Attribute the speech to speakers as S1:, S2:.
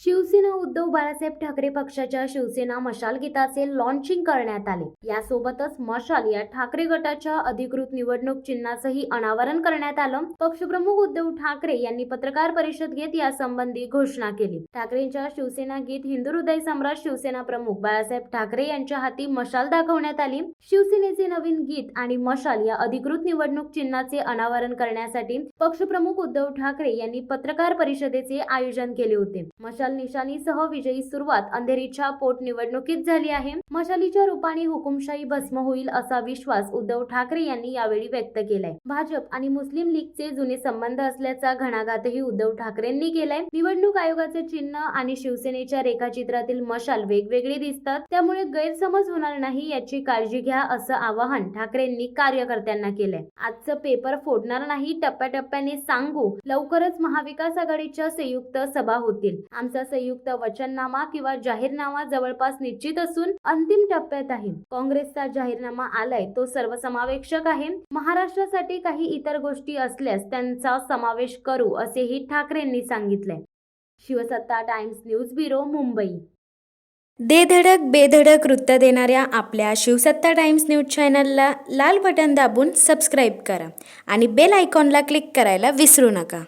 S1: शिवसेना उद्धव बाळासाहेब ठाकरे पक्षाच्या शिवसेना मशाल गीताचे लॉन्चिंग करण्यात आले। यासोबतच मशाल या ठाकरे गटाच्या अधिकृत निवडणूक चिन्हाचंही अनावरण करण्यात आलं। पक्षप्रमुख उद्धव ठाकरे यांनी पत्रकार परिषद घेत यासंबंधी घोषणा केली। ठाकरेंच्या शिवसेना गीत हिंदू हृदय सम्राट शिवसेना प्रमुख बाळासाहेब ठाकरे यांच्या हाती मशाल दाखवण्यात आली। शिवसेनेचे नवीन गीत आणि मशाल या अधिकृत निवडणूक चिन्हाचे अनावरण करण्यासाठी पक्षप्रमुख उद्धव ठाकरे यांनी पत्रकार परिषदेचे आयोजन केले होते। मशाल निशाणीसह विजयी सुरुवात अंधेरीच्या पोटनिवडणुकीत झाली आहे। मशालीच्या रूपाने हुकुमशाही भस्म होईल असा विश्वास उद्धव ठाकरे यांनी यावेळी व्यक्त केलाय। भाजप आणि मुस्लिम लीगचे जुने संबंध असल्याचा घणाघातही उद्धव ठाकरेंनी केलाय। निवडणूक आयोगाचे चिन्ह आणि शिवसेनेच्या रेखाचित्रातील मशाल वेगवेगळे दिसतात, त्यामुळे गैरसमज होणार नाही याची काळजी घ्या असं आवाहन ठाकरेंनी कार्यकर्त्यांना केलंय। आजचं पेपर फोडणार नाही, टप्प्याटप्प्याने सांगू। लवकरच महाविकास आघाडीच्या संयुक्त सभा होतील। आमचा संयुक्त वचननामा किंवा जाहीरनामा जवळपास निश्चित असून अंतिम टप्प्यात आहे। काँग्रेसचा जाहीरनामा आलाय, तो सर्वसमावेशक आहे। महाराष्ट्रासाठी काही इतर गोष्टी असल्यास त्यांचा समावेश करू असेही ठाकरेंनी सांगितले। शिवसत्ता टाइम्स न्यूज ब्युरो, मुंबई।
S2: दे धडक बेधडक वृत्त देणाऱ्या आपल्या शिवसत्ता टाइम्स न्यूज चॅनलला लाल बटन दाबून सबस्क्राईब करा आणि बेल आयकॉनला क्लिक करायला विसरू नका।